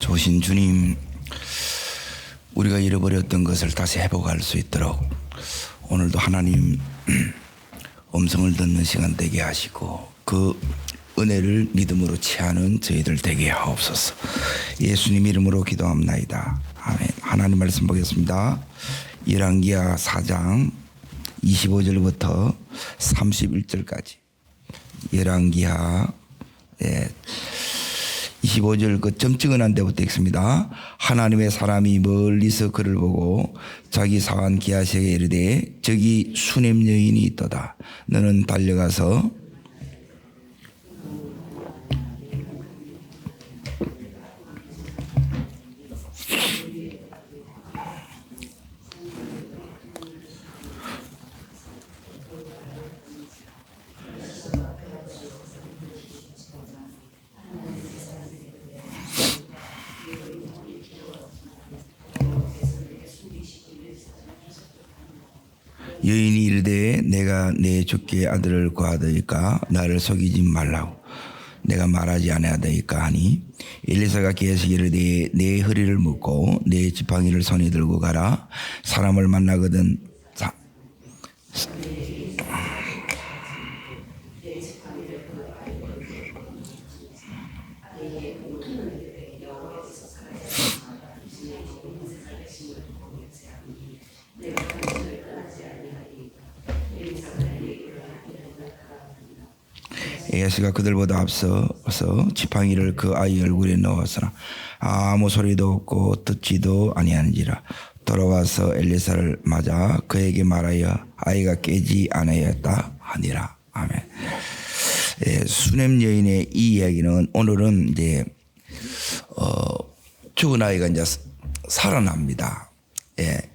좋으신 주님, 우리가 잃어버렸던 것을 다시 회복할 수 있도록 오늘도 하나님 음성을 듣는 시간 되게 하시고 그 은혜를 믿음으로 취하는 저희들 되게 하옵소서. 예수님 이름으로 기도합나이다. 아멘. 하나님 말씀 보겠습니다. 열왕기하 4장 25절부터 31절까지. 열왕기하 25절 그 점 찍어놓은 데부터 읽습니다. 하나님의 사람이 멀리서 그를 보고 자기 사환 기하시에게 이르되 저기 수냄 여인이 있도다. 너는 달려가서 여인이 이르되 내가 내 주께 아들을 구하더이까 나를 속이지 말라고 내가 말하지 아니하더이까 하니 엘리사가 기하시기를 이르되 내 허리를 묶고 내 지팡이를 손에 들고 가라. 사람을 만나거든 게하시가 그들보다 앞서서 지팡이를 그 아이 얼굴에 넣었으나 아무 소리도 없고 듣지도 아니하는지라. 돌아와서 엘리사를 맞아 그에게 말하여 아이가 깨지 아니하였다 하니라. 아멘. 수냄 여인의 이 이야기는 오늘은 이제 죽은 아이가 이제 살아납니다.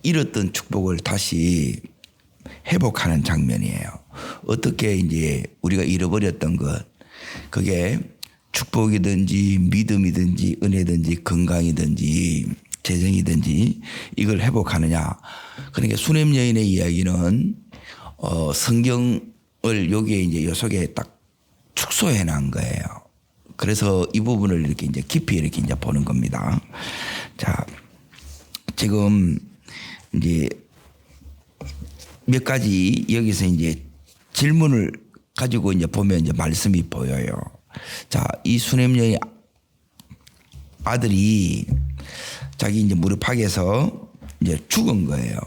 잃었던 축복을 다시 회복하는 장면이에요. 어떻게 이제 우리가 잃어버렸던 것, 그게 축복이든지 믿음이든지 은혜든지 건강이든지 재정이든지 이걸 회복하느냐. 그러니까 수냄 여인의 이야기는 성경을 여기에 이제 요 속에 딱 축소해 놓은 거예요. 그래서 이 부분을 이렇게 이제 깊이 이렇게 이제 보는 겁니다. 자, 지금 이제 몇 가지 여기서 이제 질문을 가지고 이제 보면 이제 말씀이 보여요. 자, 이 수냄 여인 아들이 자기 이제 무릎팍에서 이제 죽은 거예요.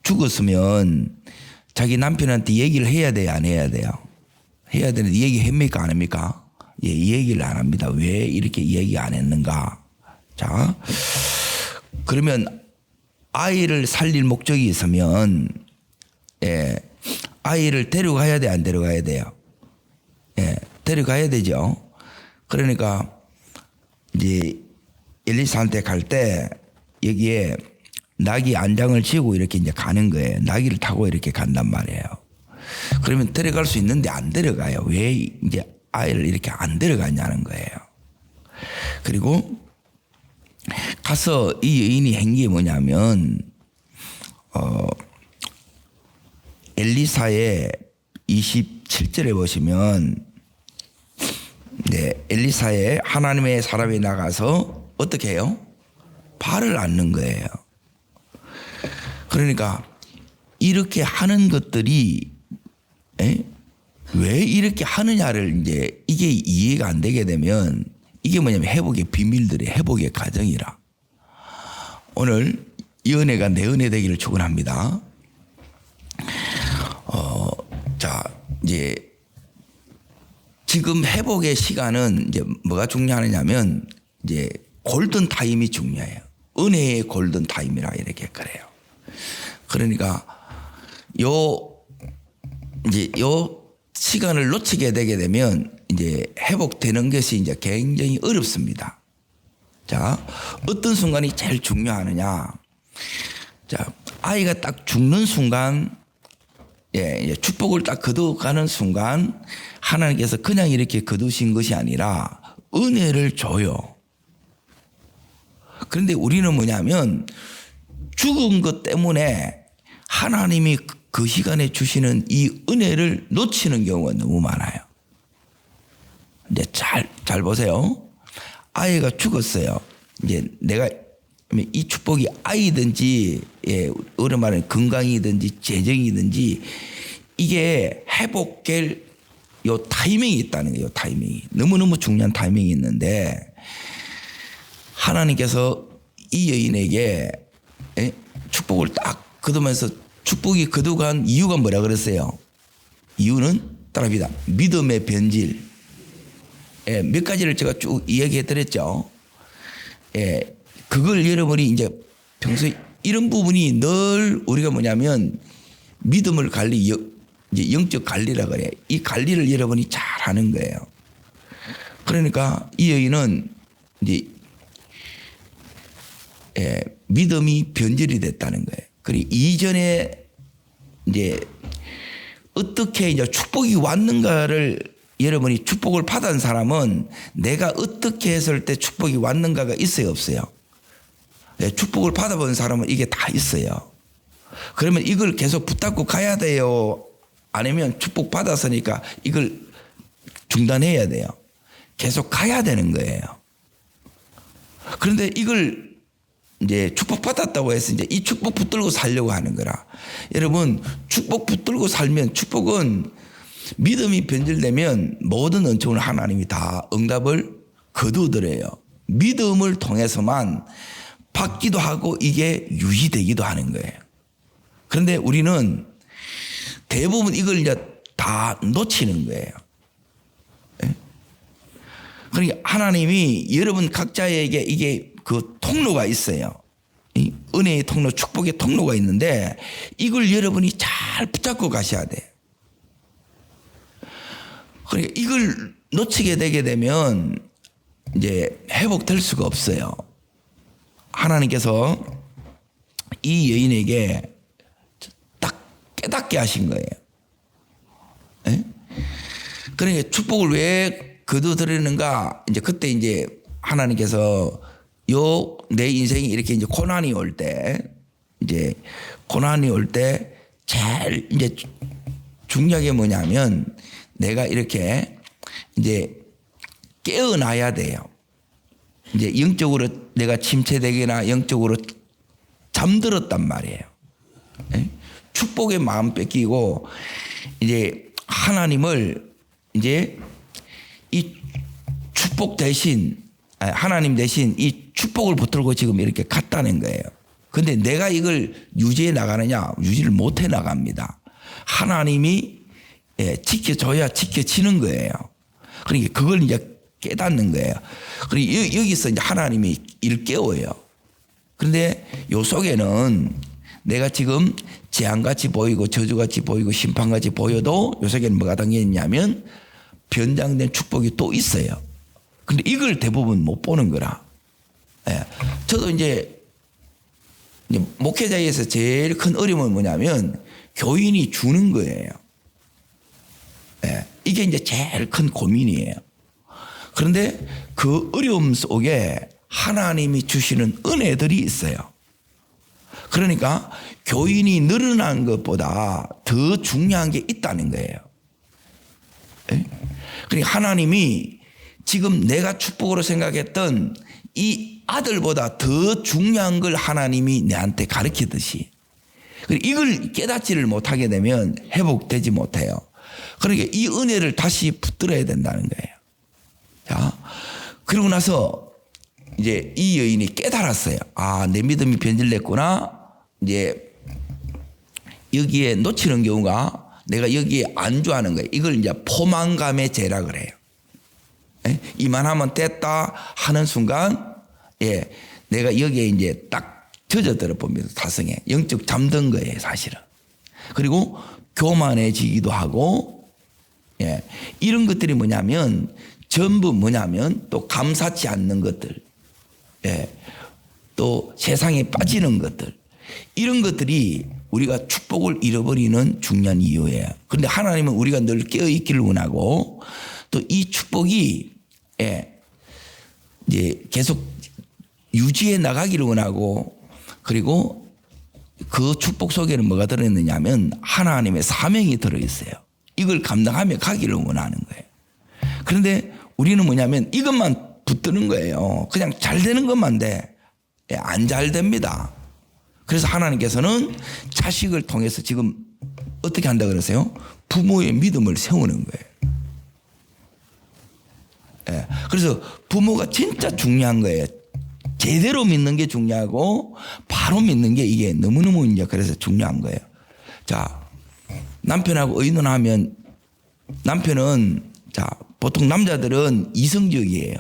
죽었으면 자기 남편한테 얘기를 해야 돼요, 안 해야 돼요? 해야 되는데 얘기합니까, 안 합니까? 예, 이 얘기를 안 합니다. 왜 이렇게 얘기 안 했는가? 자, 그러면 아이를 살릴 목적이 있으면 아이를 데려가야 돼, 안 데려가야 돼요? 데려가야 되죠. 그러니까 이제 엘리사한테 갈 때 여기에 나귀 안장을 지고 이렇게 이제 가는 거예요. 나귀를 타고 이렇게 간단 말이에요. 그러면 데려갈 수 있는데 안 데려가요. 왜 이제 아이를 이렇게 안 데려가냐는 거예요. 그리고 가서 이 여인이 한 게 뭐냐면 엘리사의 27절에 보시면 엘리사의 하나님의 사람이 나가서 어떻게 해요? 발을 앓는 거예요. 그러니까 이렇게 하는 것들이 왜 이렇게 하느냐를 이제 이게 이해가 안 되게 되면 이게 뭐냐면 회복의 비밀들이 회복의 과정이라. 오늘 이 은혜가 내 은혜 되기를 축원합니다. 자, 이제 지금 회복의 시간은 이제 뭐가 중요하냐면 이제 골든 타임이 중요해요. 은혜의 골든 타임이라 이렇게 그래요. 그러니까 요 시간을 놓치게 되게 되면 이제 회복되는 것이 이제 굉장히 어렵습니다. 자, 어떤 순간이 제일 중요하느냐? 자, 아이가 딱 죽는 순간, 축복을 딱 거둬가는 순간 하나님께서 그냥 이렇게 거두신 것이 아니라 은혜를 줘요. 그런데 우리는 뭐냐면 죽은 것 때문에 하나님이 그 시간에 주시는 이 은혜를 놓치는 경우가 너무 많아요. 이제 잘 보세요. 아이가 죽었어요. 이제 내가 이 축복이 아이든지 예, 어른 말하는 건강이든지 재정이든지 이게 회복될 요 타이밍이 있다는 거예요. 타이밍이 너무너무 중요한 타이밍이 있는데 하나님께서 이 여인에게 예, 축복을 딱 거두면서 축복이 거두간 이유가 뭐라 그랬어요? 이유는 따라합니다. 믿음의 변질. 예, 몇 가지를 제가 쭉 이야기해 드렸죠. 예, 그걸 여러분이 이제 평소에 이런 부분이 늘 우리가 뭐냐면 믿음을 관리, 이제 영적 관리라 그래. 이 관리를 여러분이 잘 하는 거예요. 그러니까 이 여인은 이제 예, 믿음이 변질이 됐다는 거예요. 그리고 이전에 이제 어떻게 이제 축복이 왔는가를 여러분이 축복을 받은 사람은 내가 어떻게 했을 때 축복이 왔는가가 있어요, 없어요? 네, 축복을 받아본 사람은 이게 다 있어요. 그러면 이걸 계속 붙잡고 가야 돼요? 아니면 축복 받았으니까 이걸 중단해야 돼요? 계속 가야 되는 거예요. 그런데 이걸 이제 축복 받았다고 해서 이제 이 축복 붙들고 살려고 하는 거라. 여러분, 축복 붙들고 살면 축복은 믿음이 변질되면 모든 은총을 하나님이 다 응답을 거두어드려요. 믿음을 통해서만 받기도 하고 이게 유지되기도 하는 거예요. 그런데 우리는 대부분 이걸 이제 다 놓치는 거예요. 그러니까 하나님이 여러분 각자에게 이게 그 통로가 있어요. 은혜의 통로, 축복의 통로가 있는데 이걸 여러분이 잘 붙잡고 가셔야 돼요. 그러니까 이걸 놓치게 되게 되면 이제 회복될 수가 없어요. 하나님께서 이 여인에게 딱 깨닫게 하신 거예요. 네? 그러니까 축복을 왜 거두드리는가? 이제 그때 이제 하나님께서 내 인생이 이렇게 이제 고난이 올 때, 이제 고난이 올 때 제일 이제 중요한 게 뭐냐면 내가 이렇게 이제 깨어나야 돼요. 이제 영적으로 내가 침체되거나 영적으로 잠들었단 말이에요. 네? 축복의 마음 뺏기고 이제 하나님을 이제 이 축복 대신 하나님 대신 이 축복을 붙들고 지금 이렇게 갔다는 거예요. 근데 내가 이걸 유지해 나가느냐? 유지를 못해 나갑니다. 하나님이 지켜줘야 지켜지는 거예요. 그러니까 그걸 이제 깨닫는 거예요. 그리고 여기서 이제 하나님이 이를 깨워요. 그런데 요 속에는 내가 지금 재앙같이 보이고 저주같이 보이고 심판같이 보여도 요 속에는 뭐가 담겨 있냐면 변장된 축복이 또 있어요. 근데 이걸 대부분 못 보는 거라. 예. 저도 이제 목회자에서 제일 큰 어려움은 뭐냐면 교인이 주는 거예요. 예. 이게 이제 제일 큰 고민이에요. 그런데 그 어려움 속에 하나님이 주시는 은혜들이 있어요. 그러니까 교인이 늘어난 것보다 더 중요한 게 있다는 거예요. 예? 그러니까 하나님이 지금 내가 축복으로 생각했던 이 아들보다 더 중요한 걸 하나님이 내한테 가르치듯이 이걸 깨닫지를 못하게 되면 회복되지 못해요. 그러니까 이 은혜를 다시 붙들어야 된다는 거예요. 자, 그러고 나서 이제 이 여인이 깨달았어요. 아, 내 믿음이 변질됐구나. 이제 여기에 놓치는 경우가 내가 여기에 안주하는 거예요. 이걸 이제 포만감의 죄라 그래요. 예? 이만하면 됐다 하는 순간, 예, 내가 여기에 이제 딱 젖어들어 보면서 타성에 영적 잠든 거예요, 사실은. 그리고 교만해지기도 하고, 예, 이런 것들이 뭐냐면 전부 뭐냐면 또 감사치 않는 것들, 예, 또 세상에 빠지는 것들, 이런 것들이 우리가 축복을 잃어버리는 중요한 이유예요. 그런데 하나님은 우리가 늘 깨어있기를 원하고 또 이 축복이, 예, 이제 계속 유지해 나가기를 원하고, 그리고 그 축복 속에는 뭐가 들어있느냐 하면 하나님의 사명이 들어있어요. 이걸 감당하며 가기를 원하는 거예요. 그런데 우리는 뭐냐면 이것만 붙드는 거예요. 그냥 잘 되는 것만 돼. 안 잘 됩니다. 그래서 하나님께서는 자식을 통해서 지금 어떻게 한다 그러세요? 부모의 믿음을 세우는 거예요. 그래서 부모가 진짜 중요한 거예요. 제대로 믿는 게 중요하고 바로 믿는 게 이게 너무너무 이제 그래서 중요한 거예요. 자, 남편하고 의논하면 남편은 자, 보통 남자들은 이성적이에요.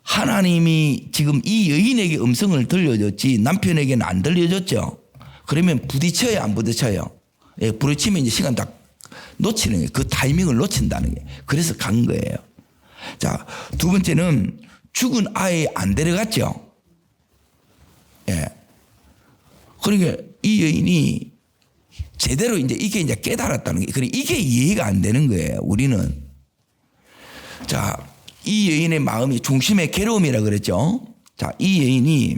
하나님이 지금 이 여인에게 음성을 들려줬지 남편에게는 안 들려줬죠. 그러면 부딪혀요, 안 부딪혀요? 부딪히면 이제 시간 딱 놓치는 거예요. 그 타이밍을 놓친다는 게. 그래서 간 거예요. 자, 두 번째는 죽은 아이 안 데려갔죠. 그러니까 이 여인이 제대로 이게 깨달았다는 게, 그러니까 이게 이해가 안 되는 거예요. 우리는. 자, 이 여인의 마음이 중심의 괴로움이라 그랬죠. 자, 이 여인이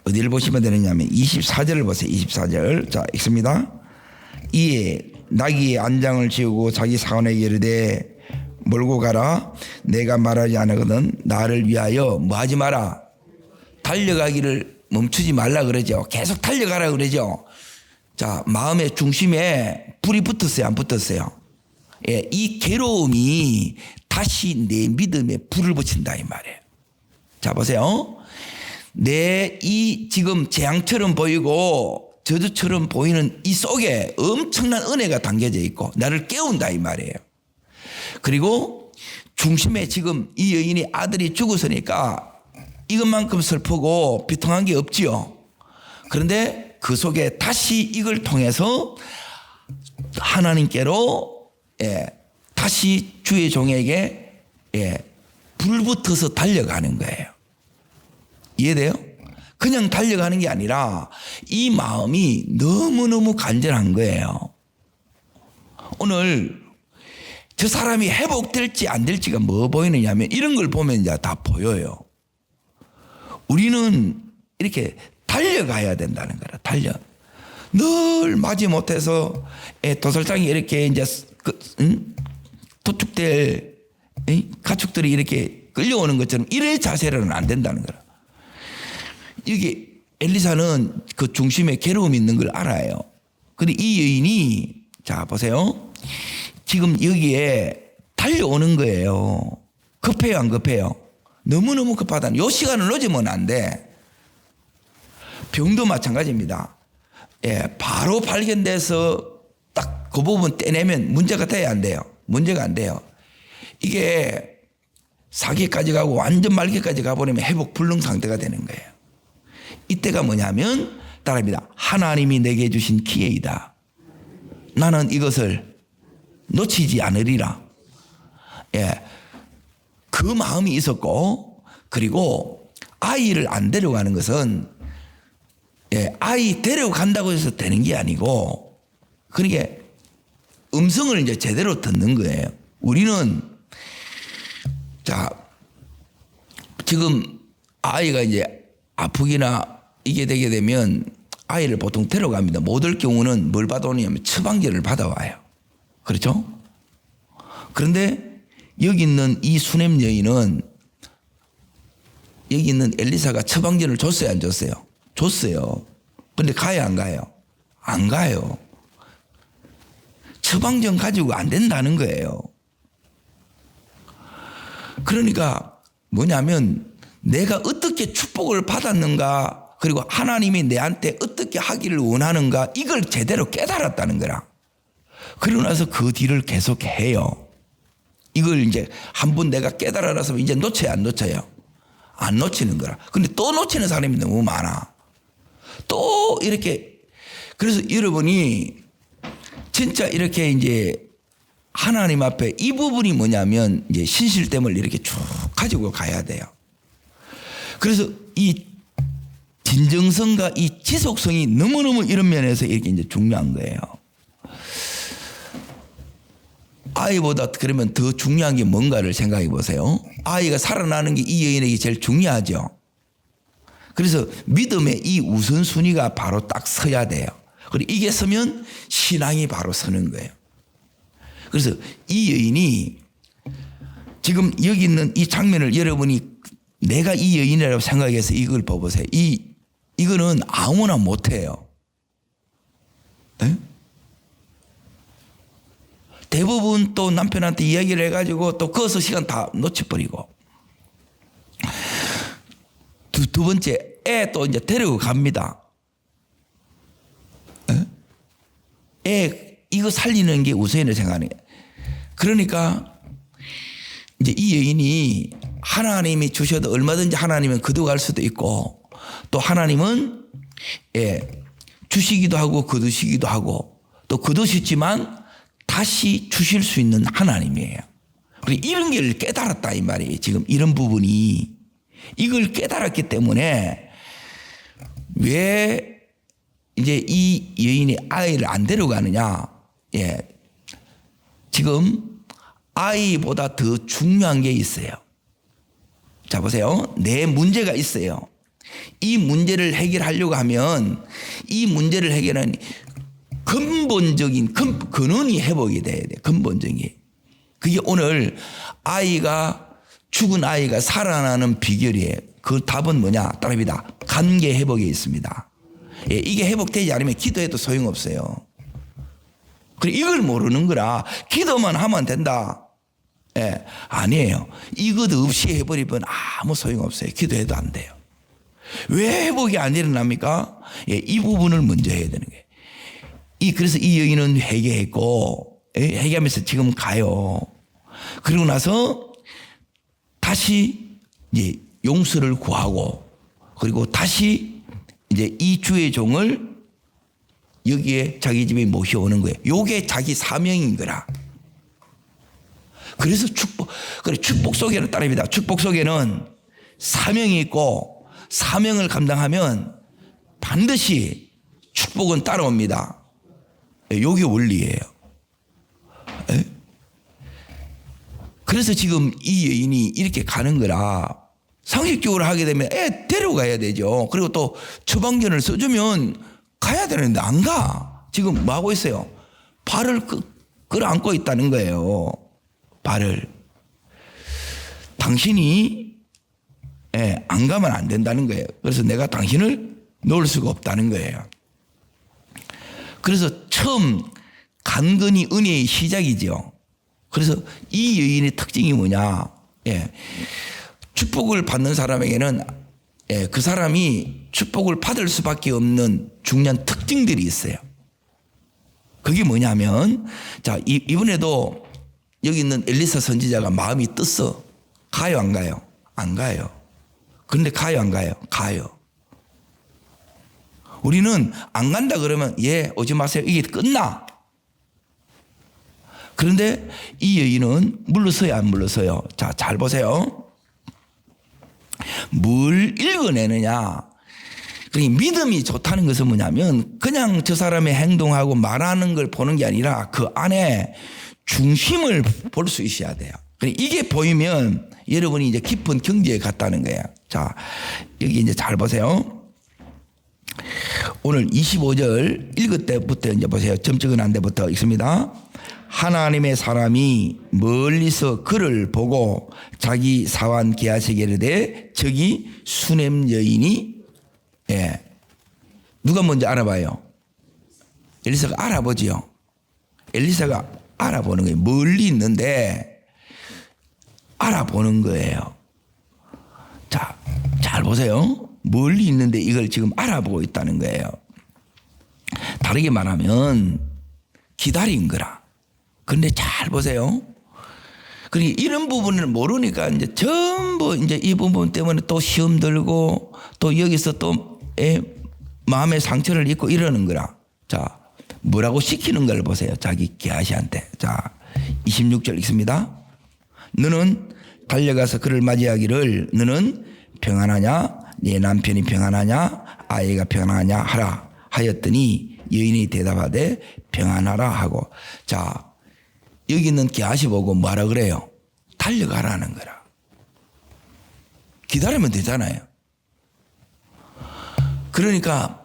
어디를 보시면 되느냐면 24절을 보세요. 24절. 자, 읽습니다. 이에 나귀의 안장을 지우고 자기 사원에게 이르되 몰고 가라. 내가 말하지 않거든 나를 위하여 뭐 하지 마라. 달려가기를 멈추지 말라 그러죠. 계속 달려가라 그러죠. 자, 마음의 중심에 불이 붙었어요, 안 붙었어요? 이 괴로움이 다시 내 믿음에 불을 붙인다 이 말이에요. 자, 보세요. 내 이 지금 재앙처럼 보이고 저주처럼 보이는 이 속에 엄청난 은혜가 담겨져 있고 나를 깨운다 이 말이에요. 그리고 중심에 지금 이 여인이 아들이 죽었으니까 이것만큼 슬프고 비통한 게 없지요. 그런데 그 속에 다시 이걸 통해서 하나님께로 다시 주의 종에게 불 붙어서 달려가는 거예요. 이해돼요? 그냥 달려가는 게 아니라 이 마음이 너무너무 간절한 거예요. 오늘 저 사람이 회복될지 안 될지가 뭐 보이느냐면 이런 걸 보면 이제 다 보여요. 우리는 이렇게 달려가야 된다는 거라. 늘 마지 못해서 도살장이 이렇게 이제 도축될 가축들이 이렇게 끌려오는 것처럼 이런 자세로는 안 된다는 거라. 이게 엘리사는 그 중심에 괴로움이 있는 걸 알아요. 근데 이 여인이 자 보세요. 지금 여기에 달려오는 거예요. 급해요, 안 급해요? 너무너무 급하다는. 요 시간을 놓치면 안 돼. 병도 마찬가지입니다. 바로 발견돼서 딱 그 부분 떼내면 문제가 돼야 안 돼요. 문제가 안 돼요. 이게 사기까지 가고 완전 말기까지 가버리면 회복 불능 상태가 되는 거예요. 이때가 뭐냐면 따라합니다. 하나님이 내게 주신 기회이다. 나는 이것을 놓치지 않으리라. 그 마음이 있었고, 그리고 아이를 안 데려가는 것은 아이 데려간다고 해서 되는 게 아니고, 그러니까 음성을 이제 제대로 듣는 거예요. 우리는 자 지금 아이가 이제 아프기나 이게 되게 되면 아이를 보통 데려갑니다. 못 올 경우는 뭘 받아오냐면 처방전을 받아와요. 그렇죠? 그런데 여기 있는 이 수냄 여인은 여기 있는 엘리사가 처방전을 줬어요, 안 줬어요? 줬어요. 근데 가요, 안 가요? 안 가요. 처방전 가지고 안 된다는 거예요. 그러니까 뭐냐면 내가 어떻게 축복을 받았는가, 그리고 하나님이 내한테 어떻게 하기를 원하는가, 이걸 제대로 깨달았다는 거라. 그러고 나서 그 뒤를 계속 해요. 이걸 이제 한번 내가 깨달아서 이제 놓쳐요, 안 놓쳐요? 안 놓치는 거라. 근데 또 놓치는 사람이 너무 많아. 또 이렇게. 그래서 여러분이 진짜 이렇게 이제 하나님 앞에 이 부분이 뭐냐면 이제 신실됨을 이렇게 쭉 가지고 가야 돼요. 그래서 이 진정성과 이 지속성이 너무너무 이런 면에서 이렇게 이제 중요한 거예요. 아이보다 그러면 더 중요한 게 뭔가를 생각해 보세요. 아이가 살아나는 게 이 여인에게 제일 중요하죠. 그래서 믿음의 이 우선순위가 바로 딱 서야 돼요. 그리고 이게 서면 신앙이 바로 서는 거예요. 그래서 이 여인이 지금 여기 있는 이 장면을 여러분이 내가 이 여인이라고 생각해서 이걸 봐보세요. 이거는 아무나 못해요. 에? 대부분 또 남편한테 이야기를 해가지고 또 거기서 시간 다 놓쳐버리고. 두 번째, 애 또 이제 데리고 갑니다. 애 이거 살리는 게 우선이라고 생각하는 거예요. 그러니까 이제 이 여인이 하나님이 주셔도 얼마든지 하나님은 거두갈 수도 있고 또 하나님은 주시기도 하고 거두시기도 하고 또 거두시지만 다시 주실 수 있는 하나님이에요. 그리고 이런 걸 깨달았다 이 말이에요. 지금 이런 부분이 이걸 깨달았기 때문에 왜 이제 이 여인이 아이를 안 데려가느냐? 지금 아이보다 더 중요한 게 있어요. 자 보세요. 내 문제가 있어요. 이 문제를 해결하려고 하면 이 문제를 해결하는 근본적인 근원이 회복이 돼야 돼. 근본적인. 그게 오늘 죽은 아이가 살아나는 비결이에요. 그 답은 뭐냐? 따라합니다. 관계 회복에 있습니다. 이게 회복되지 않으면 기도해도 소용없어요. 그리고 이걸 모르는 거라 기도만 하면 된다. 아니에요. 이것 없이 해버리면 아무 소용없어요. 기도해도 안 돼요. 왜 회복이 안 일어납니까? 이 부분을 먼저 해야 되는 거예요. 그래서 이 여인은 회개했고, 회개하면서 지금 가요. 그리고 나서 다시 이제 용서를 구하고, 그리고 다시 이제 이 주의 종을 여기에 자기 집에 모셔오는 거예요. 요게 자기 사명인 거라. 그래서 축복 속에는 따릅니다. 축복 속에는 사명이 있고 사명을 감당하면 반드시 축복은 따라옵니다. 요게 원리예요. 그래서 지금 이 여인이 이렇게 가는 거라 상식적으로 하게 되면 애 데려가야 되죠. 그리고 또 처방전을 써주면 가야 되는데 안 가. 지금 뭐 하고 있어요? 발을 끌어안고 있다는 거예요. 발을. 당신이 안 가면 안 된다는 거예요. 그래서 내가 당신을 놓을 수가 없다는 거예요. 그래서 처음 간근히 은혜의 시작이죠. 그래서 이 여인의 특징이 뭐냐? 축복을 받는 사람에게는 그 사람이 축복을 받을 수밖에 없는 중요한 특징들이 있어요. 그게 뭐냐면, 자, 이번에도 여기 있는 엘리사 선지자가 마음이 떴어. 가요, 안 가요? 안 가요. 그런데 가요, 안 가요? 가요. 우리는 안 간다 그러면, 오지 마세요. 이게 끝나. 그런데 이 여인은 물러서요, 안 물러서요? 자, 잘 보세요. 뭘 읽어내느냐. 그러니까 믿음이 좋다는 것은 뭐냐면 그냥 저 사람의 행동하고 말하는 걸 보는 게 아니라 그 안에 중심을 볼 수 있어야 돼요. 그러니까 이게 보이면 여러분이 이제 깊은 경지에 갔다는 거예요. 자, 여기 이제 잘 보세요. 오늘 25절 읽을 때부터 이제 보세요. 점 찍어놓은 데부터 읽습니다. 하나님의 사람이 멀리서 그를 보고 자기 사환 게하시게 이르되 저기 수냄 여인이 누가 먼저 알아봐요? 엘리사가 알아보지요. 엘리사가 알아보는 거예요. 멀리 있는데 알아보는 거예요. 자, 잘 보세요. 멀리 있는데 이걸 지금 알아보고 있다는 거예요. 다르게 말하면 기다린 거라. 근데 잘 보세요. 그러니까 이런 부분을 모르니까 이제 전부 이제 이 부분 때문에 또 시험 들고 또 여기서 또 마음의 상처를 입고 이러는 거라. 자, 뭐라고 시키는 걸 보세요. 자기 게하시한테. 자, 26절 읽습니다. 너는 달려가서 그를 맞이하기를 너는 평안하냐? 네 남편이 평안하냐? 아이가 평안하냐? 하라 하였더니 여인이 대답하되 평안하라 하고. 자, 여기 있는 게하시 보고 뭐하라 그래요? 달려가라는 거라. 기다리면 되잖아요. 그러니까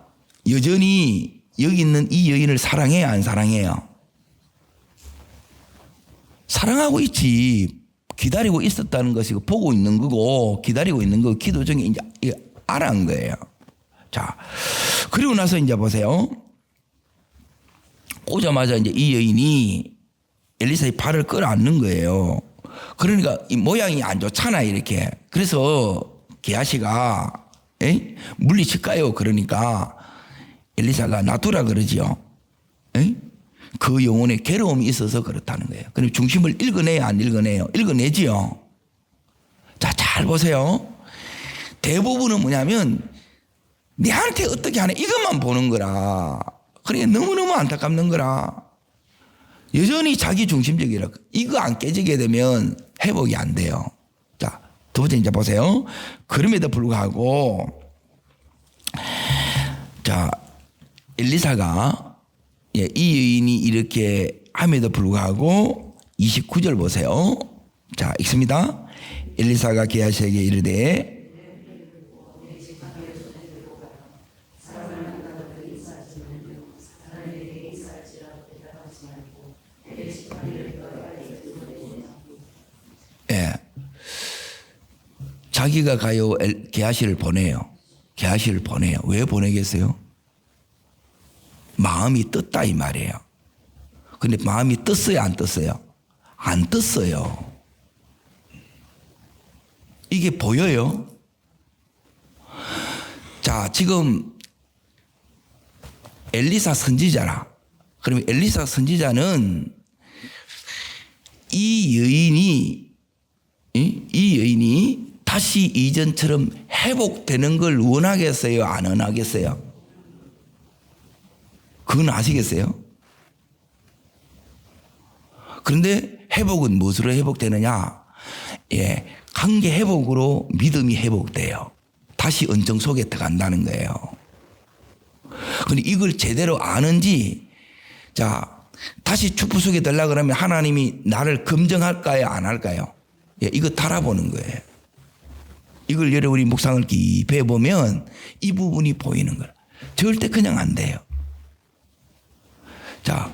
여전히 여기 있는 이 여인을 사랑해요, 안 사랑해요? 사랑하고 있지. 기다리고 있었다는 것이고 보고 있는 거고 기다리고 있는 거 기도 중에 이제 알아한 거예요. 자, 그리고 나서 이제 보세요. 오자마자 이제 이 여인이 엘리사의 발을 끌어안는 거예요. 그러니까 이 모양이 안 좋잖아 이렇게. 그래서 게하시가 물리칠까요? 그러니까 엘리사가 놔두라 그러지요. 그 영혼에 괴로움이 있어서 그렇다는 거예요. 그럼 중심을 읽어내요, 안 읽어내요? 읽어내지요. 자, 잘 보세요. 대부분은 뭐냐면 내한테 어떻게 하네 이것만 보는 거라. 그러니까 너무너무 안타깝는 거라. 여전히 자기 중심적이라. 이거 안 깨지게 되면 회복이 안 돼요. 자, 두 번째 이제 보세요. 그럼에도 불구하고 자, 엘리사가 이 여인이 이렇게 함에도 불구하고 29절 보세요. 자, 읽습니다. 엘리사가 게하시에게 이르되 자기가 가요 게하시를 보내요. 게하시를 보내요. 왜 보내겠어요? 마음이 떴다 이 말이에요. 근데 마음이 떴어요, 안 떴어요? 안 떴어요. 이게 보여요? 자, 지금 엘리사 선지자라. 그러면 엘리사 선지자는 이 여인이 다시 이전처럼 회복되는 걸 원하겠어요? 안 원하겠어요? 그건 아시겠어요? 그런데 회복은 무엇으로 회복되느냐? 관계 회복으로 믿음이 회복돼요. 다시 언정 속에 들어간다는 거예요. 근데 이걸 제대로 아는지, 자, 다시 축복 속에 들려고 그러면 하나님이 나를 검증할까요? 안 할까요? 이거 달아보는 거예요. 이걸 여러분이 묵상을 깊이 해보면 이 부분이 보이는 거예요. 절대 그냥 안 돼요. 자,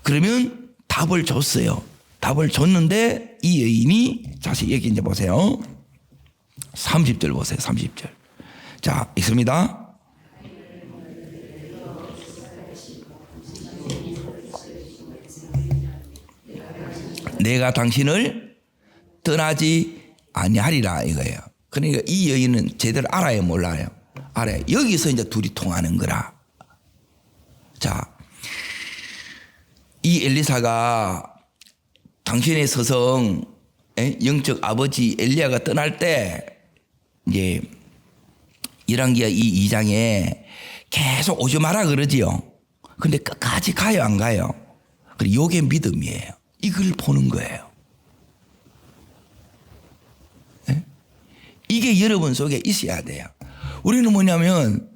그러면 답을 줬어요. 답을 줬는데 이 여인이 다시 여기 이제 보세요. 30절 보세요. 30절. 자, 읽습니다. 내가 당신을 떠나지 아니하리라 이거예요. 그러니까 이 여인은 제대로 알아요, 몰라요? 알아요. 여기서 이제 둘이 통하는 거라. 자, 이 엘리사가 당신의 서성, 영적 아버지 엘리야가 떠날 때 이제 열왕기하 이 2장에 계속 오지 마라 그러지요. 근데 끝까지 가요, 안 가요? 그리고 이게 믿음이에요. 이걸 보는 거예요. 이게 여러분 속에 있어야 돼요. 우리는 뭐냐면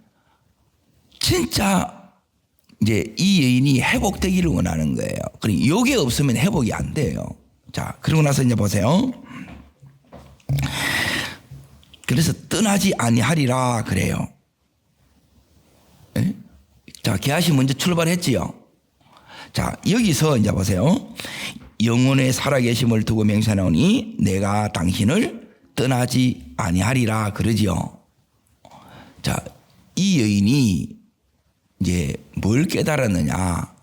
진짜 이제 이 여인이 회복되기를 원하는 거예요. 그리고 이게 없으면 회복이 안 돼요. 자, 그러고 나서 이제 보세요. 그래서 떠나지 아니하리라 그래요. 자, 게하시 먼저 출발했지요. 자, 여기서 이제 보세요. 영혼의 살아계심을 두고 맹세하노니 내가 당신을 떠나지 아니하리라 그러지요. 자, 이 여인이 이제 뭘 깨달았느냐?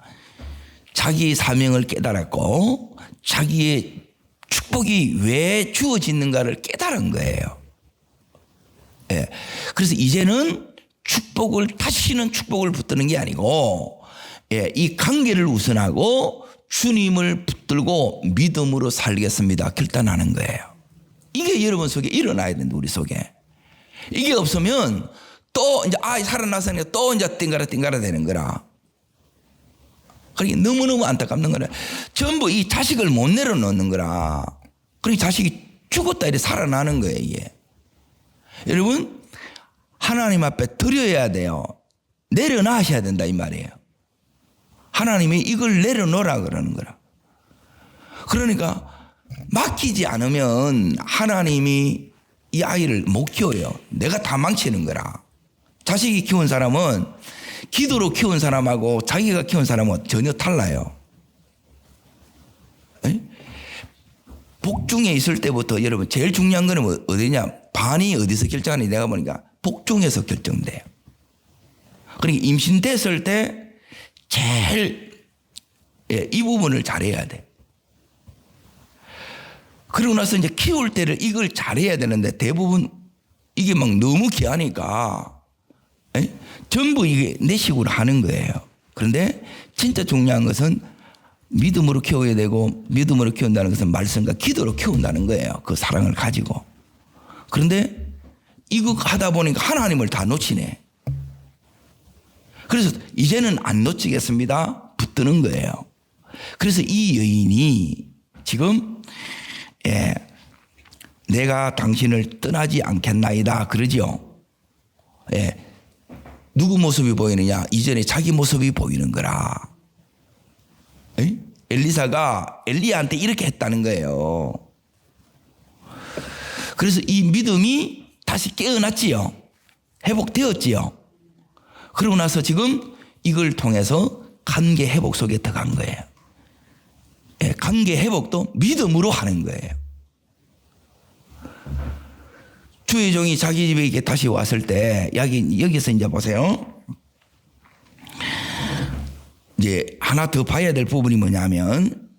자기의 사명을 깨달았고 자기의 축복이 왜 주어지는가를 깨달은 거예요. 그래서 이제는 축복을 다시는 축복을 붙드는 게 아니고 이 관계를 우선하고 주님을 붙들고 믿음으로 살겠습니다. 결단하는 거예요. 이게 여러분 속에 일어나야 된다. 우리 속에. 이게 없으면 또 이제 살아나서니까 또 이제 띵가라 되는 거라. 그러니까 너무너무 안타깝는 거라. 전부 이 자식을 못 내려놓는 거라. 그러니까 자식이 죽었다 이래 살아나는 거예요. 이게. 여러분 하나님 앞에 드려야 돼요. 내려놔셔야 된다 이 말이에요. 하나님이 이걸 내려놓으라 그러는 거라. 그러니까 맡기지 않으면 하나님이 이 아이를 못 키워요. 내가 다 망치는 거라. 자식이 키운 사람은 기도로 키운 사람하고 자기가 키운 사람은 전혀 달라요. 복중에 있을 때부터 여러분 제일 중요한 거는 어디냐? 반이 어디서 결정하니 내가 보니까 복중에서 결정돼요. 그러니까 임신됐을 때 제일 이 부분을 잘해야 돼. 그러고 나서 이제 키울 때를 이걸 잘해야 되는데 대부분 이게 막 너무 귀하니까 전부 이게 내 식으로 하는 거예요. 그런데 진짜 중요한 것은 믿음으로 키워야 되고 믿음으로 키운다는 것은 말씀과 기도로 키운다는 거예요. 그 사랑을 가지고. 그런데 이거 하다 보니까 하나님을 다 놓치네. 그래서 이제는 안 놓치겠습니다. 붙드는 거예요. 그래서 이 여인이 지금 내가 당신을 떠나지 않겠나이다 그러지요. 누구 모습이 보이느냐? 이전에 자기 모습이 보이는 거라. 엘리사가 엘리야한테 이렇게 했다는 거예요. 그래서 이 믿음이 다시 깨어났지요. 회복되었지요. 그러고 나서 지금 이걸 통해서 관계 회복 속에 들어간 거예요. 관계 회복도 믿음으로 하는 거예요. 주의 종이 자기 집에 이렇게 다시 왔을 때 여기서 이제 보세요. 이제 하나 더 봐야 될 부분이 뭐냐면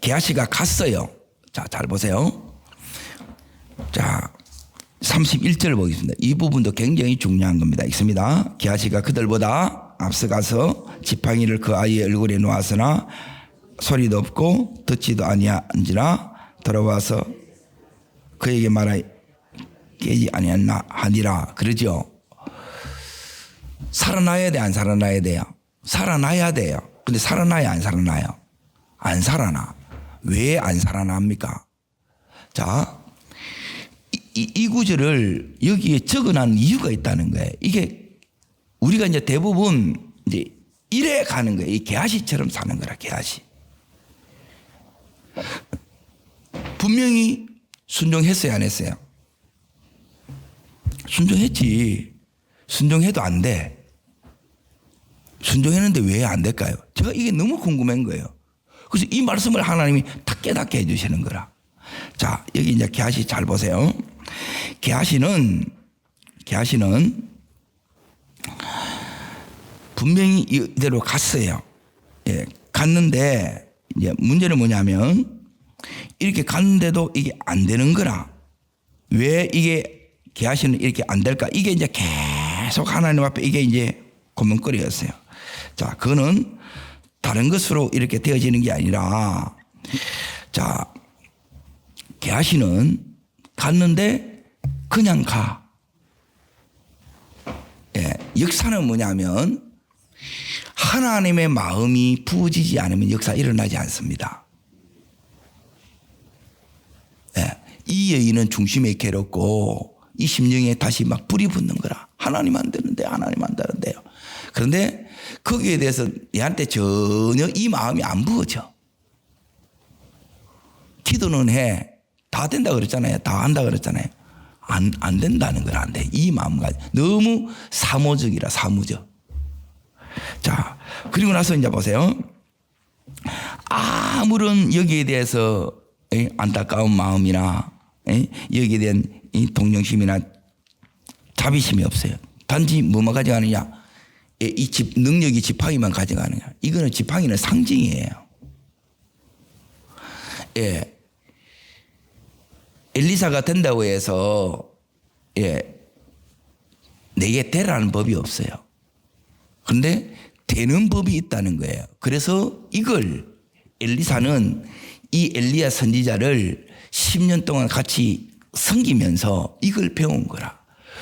게하시가 갔어요. 자, 잘 보세요. 자, 31절 보겠습니다. 이 부분도 굉장히 중요한 겁니다. 있습니다. 게하시가 그들보다 앞서가서 지팡이를 그 아이의 얼굴에 놓았으나 소리도 없고 듣지도 아니한지라 돌아와서 그에게 말하 깨지 아니었나 하니라 그러죠. 살아나야 돼, 안 살아나야 돼요? 살아나야 돼요. 근데 살아나야 안 살아나요? 안 살아나. 왜 안 살아납니까? 자, 이 구절을 여기에 적어놓은 이유가 있다는 거예요. 이게 우리가 이제 대부분 이제 이래 가는 거예요. 이 게하시처럼 사는 거라, 게하시. 분명히 순종했어요, 안 했어요? 순종했지. 순종해도 안 돼. 순종했는데 왜 안 될까요? 제가 이게 너무 궁금한 거예요. 그래서 이 말씀을 하나님이 딱 깨닫게 해주시는 거라. 자, 여기 이제 게하시 잘 보세요. 게하시는 분명히 이대로 갔어요. 갔는데 이제 문제는 뭐냐면 이렇게 갔는데도 이게 안 되는 거라. 왜 이게 게하시는 이렇게 안 될까? 이게 이제 계속 하나님 앞에 이게 이제 고민거리였어요. 자, 그거는 다른 것으로 이렇게 되어지는 게 아니라, 자, 게하시는 갔는데 그냥 가. 역사는 뭐냐면 하나님의 마음이 부어지지 않으면 역사 일어나지 않습니다. 이 여인은 중심에 괴롭고 이 심령에 다시 막 불이 붙는 거라. 하나님 안 되는데, 하나님 안 되는데요. 그런데 거기에 대해서 얘한테 전혀 이 마음이 안 부어져. 기도는 해. 다 된다 그랬잖아요. 다 한다 그랬잖아요. 안 된다는 건 안 돼. 이 마음가짐. 너무 사모적이라, 사무적. 자, 그리고 나서 이제 보세요. 아무런 여기에 대해서 안타까운 마음이나 여기에 대한 동정심이나 자비심이 없어요. 단지 뭐만 가져가느냐? 이 능력이 지팡이만 가져가느냐? 이거는 지팡이는 상징이에요. 엘리사가 된다고 해서 내게 되라는 법이 없어요. 그런데 되는 법이 있다는 거예요. 그래서 이걸 엘리사는 이 엘리야 선지자를 10년 동안 같이 섬기면서 이걸 배운 거라.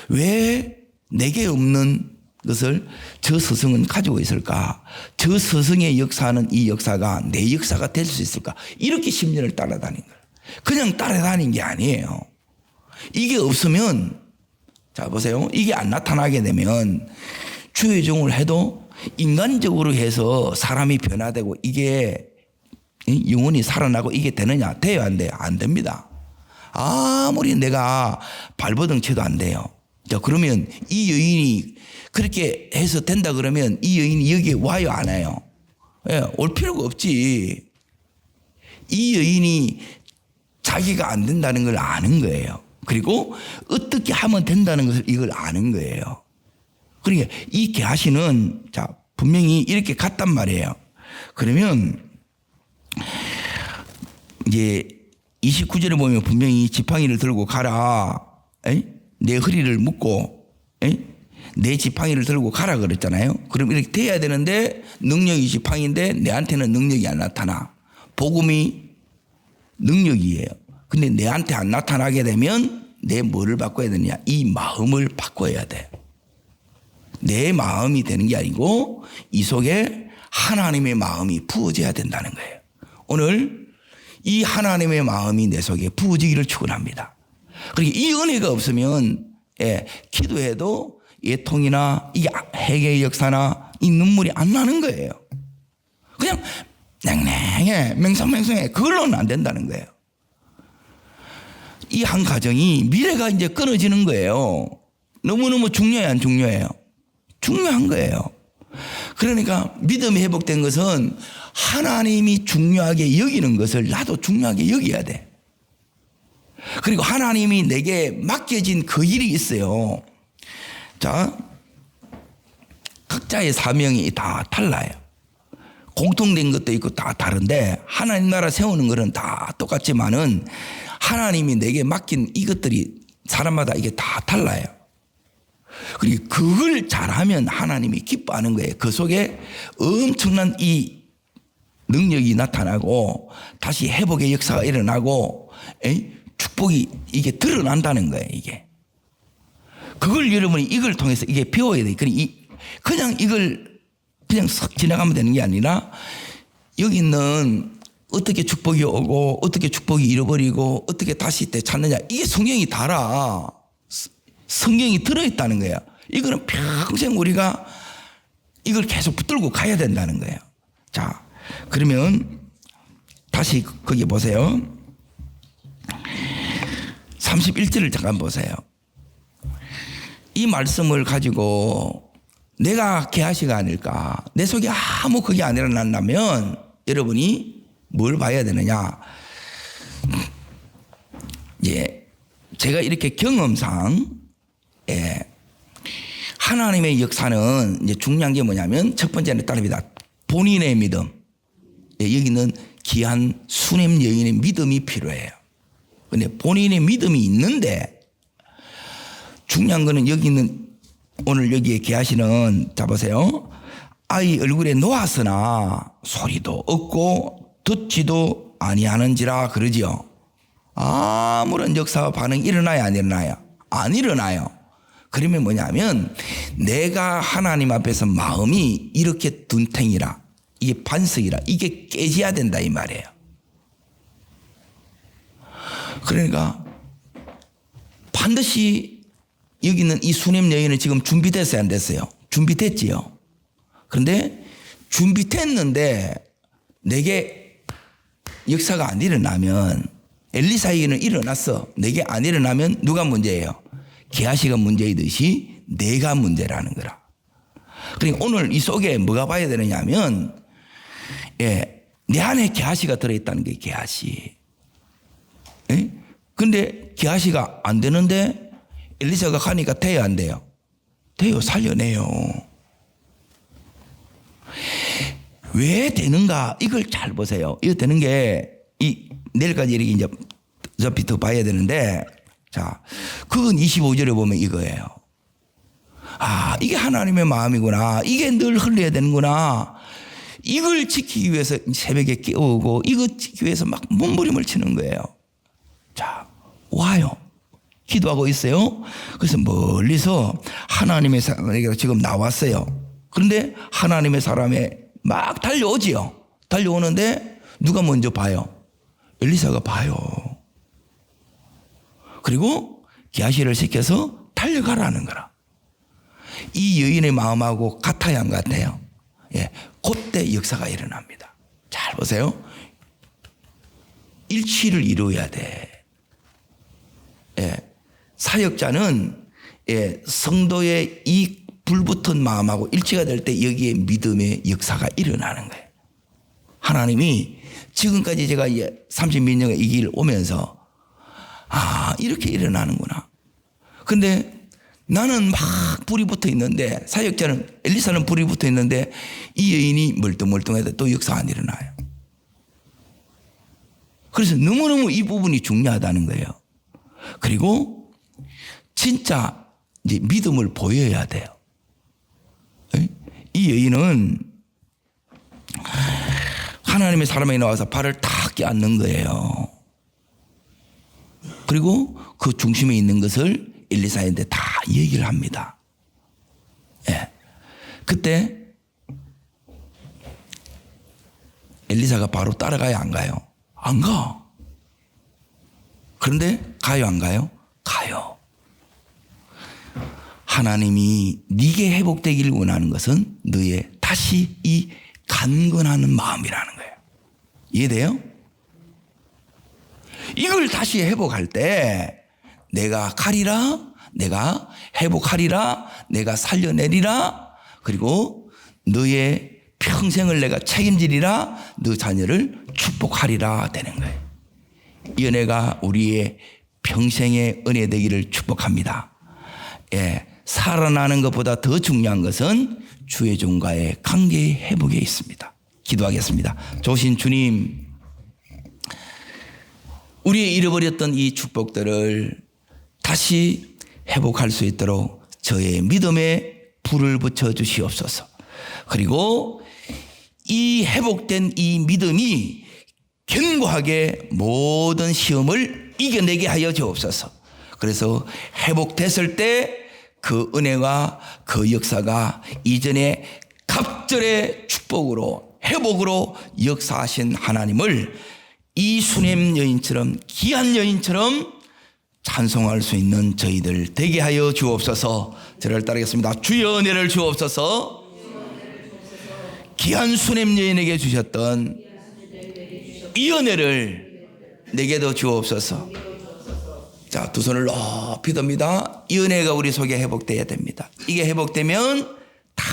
왜 내게 없는 것을 저 스승은 가지고 있을까? 저 스승의 역사는 이 역사가 내 역사가 될 수 있을까? 이렇게 10년을 따라다닌 거예요. 그냥 따라다닌 게 아니에요. 이게 없으면, 자 보세요. 이게 안 나타나게 되면 주의 종을 해도 인간적으로 해서 사람이 변화되고 이게 영혼이 살아나고 이게 되느냐? 돼요, 안 돼요? 안 됩니다. 아무리 내가 발버둥 쳐도 안 돼요. 자, 그러면 이 여인이 그렇게 해서 된다 그러면 이 여인이 여기에 와요, 안 와요? 올 필요가 없지. 이 여인이 자기가 안 된다는 걸 아는 거예요. 그리고 어떻게 하면 된다는 것을 이걸 아는 거예요. 그러니까 이 게하시는 자 분명히 이렇게 갔단 말이에요. 그러면 이제 29절에 보면 분명히 지팡이를 들고 가라. 에이? 내 허리를 묶고 에이? 내 지팡이를 들고 가라 그랬잖아요. 그럼 이렇게 돼야 되는데 능력이 지팡이인데 내한테는 능력이 안 나타나. 복음이 능력이에요. 근데 내한테 안 나타나게 되면 내 뭐를 바꿔야 되냐? 이 마음을 바꿔야 돼. 내 마음이 되는 게 아니고 이 속에 하나님의 마음이 부어져야 된다는 거예요. 오늘 이 하나님의 마음이 내 속에 부어지기를 축원합니다. 그러니까 이 은혜가 없으면 기도해도 예통이나 이 회개의 역사나 이 눈물이 안 나는 거예요. 그냥 냉랭해 맹성맹성해 그걸로는 안 된다는 거예요. 이 한 가정이 미래가 이제 끊어지는 거예요. 너무너무 중요해요, 안 중요해요? 중요한 거예요. 그러니까 믿음이 회복된 것은 하나님이 중요하게 여기는 것을 나도 중요하게 여겨야 돼. 그리고 하나님이 내게 맡겨진 그 일이 있어요. 자, 각자의 사명이 다 달라요. 공통된 것도 있고 다 다른데 하나님 나라 세우는 것은 다 똑같지만은 하나님이 내게 맡긴 이것들이 사람마다 이게 다 달라요. 그리고 그걸 잘하면 하나님이 기뻐하는 거예요. 그 속에 엄청난 이 능력이 나타나고 다시 회복의 역사가 일어나고 축복이 이게 드러난다는 거예요. 이게 그걸 여러분이 이걸 통해서 이게 배워야 돼. 그냥 이걸 그냥 싹 지나가면 되는 게 아니라 여기 있는 어떻게 축복이 오고 어떻게 축복이 잃어버리고 어떻게 다시 때 찾느냐 이게 성경이 달아. 성경이 들어있다는 거예요. 이거는 평생 우리가 이걸 계속 붙들고 가야 된다는 거예요. 자, 그러면 다시 거기 보세요. 31절을 잠깐 보세요. 이 말씀을 가지고 내가 게하시가 아닐까, 내 속에 아무 그게 안 일어난다면 여러분이 뭘 봐야 되느냐. 예, 제가 이렇게 경험상 하나님의 역사는 이제 중요한 게 뭐냐면 첫 번째는 따릅니다. 본인의 믿음. 여기는 귀한 수냄 여인의 믿음이 필요해요. 근데 본인의 믿음이 있는데 중요한 거는 여기는 오늘 여기에 게하시는 자 보세요. 아이 얼굴에 놓았으나 소리도 없고 듣지도 아니하는지라 그러지요. 아무런 역사와 반응이 일어나야 안 일어나요? 안 일어나요. 그러면 뭐냐면 내가 하나님 앞에서 마음이 이렇게 둔탱이라 이게 반석이라 이게 깨져야 된다 이 말이에요. 그러니까 반드시 여기는 이 수냄 여인은 지금 준비됐어요 안 됐어요? 준비됐지요. 그런데 준비됐는데 내게 역사가 안 일어나면 엘리사에게는 일어났어. 내게 안 일어나면 누가 문제예요? 게하시가 문제이듯이 내가 문제라는 거라. 그러니까 오늘 이 속에 뭐가 봐야 되느냐면 내 안에 게하시가 들어있다는 게 게하시. 근데 게하시가 안 되는데 엘리사가 가니까 돼요 안 돼요? 돼요. 살려내요. 왜 되는가 이걸 잘 보세요. 이거 되는 게 내일까지 이렇게 이제 어차피 더 봐야 되는데 자 그건 25절에 보면 이거예요. 이게 하나님의 마음이구나. 이게 늘 흘려야 되는구나. 이걸 지키기 위해서 새벽에 깨우고 이거 지키기 위해서 막 몸부림을 치는 거예요. 자 와요. 기도하고 있어요. 그래서 멀리서 하나님의 사람에게 지금 나왔어요. 그런데 하나님의 사람에 막 달려오지요. 달려오는데 누가 먼저 봐요? 엘리사가 봐요. 그리고 게하시를 시켜서 달려가라는 거라. 이 여인의 마음하고 같아야 안 같아요? 그때 역사가 일어납니다. 잘 보세요. 일치를 이루어야 돼. 사역자는 성도의 이 불붙은 마음하고 일치가 될 때 여기에 믿음의 역사가 일어나는 거예요. 하나님이 지금까지 제가 30몇 년의 이 길 오면서 이렇게 일어나는구나. 근데 나는 막 불이 붙어 있는데, 사역자는 엘리사는 불이 붙어 있는데 이 여인이 멀뚱멀뚱해도 또 역사 안 일어나요. 그래서 너무너무 이 부분이 중요하다는 거예요. 그리고 진짜 이제 믿음을 보여야 돼요. 이 여인은 하나님의 사람이 나와서 발을 탁 껴안는 거예요. 그리고 그 중심에 있는 것을 엘리사한테 다 얘기를 합니다. 예. 그때 엘리사가 바로 따라가요, 안 가요? 안 가. 그런데 가요, 안 가요? 가요. 하나님이 네게 회복되기를 원하는 것은 너의 다시 이 간근하는 마음이라는 거예요. 이해돼요? 이걸 다시 회복할 때 내가 가리라, 내가 회복하리라, 내가 살려내리라, 그리고 너의 평생을 내가 책임지리라, 너 자녀를 축복하리라 되는 거예요. 이 은혜가 우리의 평생의 은혜 되기를 축복합니다. 예, 살아나는 것보다 더 중요한 것은 주의 종과의 관계의 회복에 있습니다. 기도하겠습니다. 좋으신 주님, 우리의 잃어버렸던 이 축복들을 다시 회복할 수 있도록 저의 믿음에 불을 붙여 주시옵소서. 그리고 이 회복된 이 믿음이 견고하게 모든 시험을 이겨내게 하여 주옵소서. 그래서 회복됐을 때 그 은혜와 그 역사가 이전에 갑절의 축복으로 회복으로 역사하신 하나님을 이 수냄 여인처럼, 귀한 여인처럼 찬송할 수 있는 저희들 되게 하여 주옵소서. 저를 따르겠습니다. 주여 은혜를 주옵소서. 귀한 수냄 여인에게 주셨던 이 은혜를 내게도 주옵소서. 자, 두 손을 높이 듭니다. 이 은혜가 우리 속에 회복돼야 됩니다. 이게 회복되면 다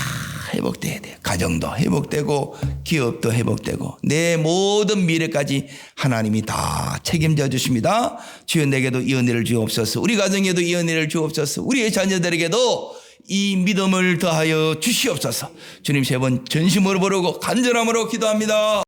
회복돼야 돼요. 가정도 회복되고 기업도 회복되고 내 모든 미래까지 하나님이 다 책임져 주십니다. 주여 내게도 이 은혜를 주옵소서. 우리 가정에도 이 은혜를 주옵소서. 우리의 자녀들에게도 이 믿음을 더하여 주시옵소서. 주님 세 번 전심으로 부르고 간절함으로 기도합니다.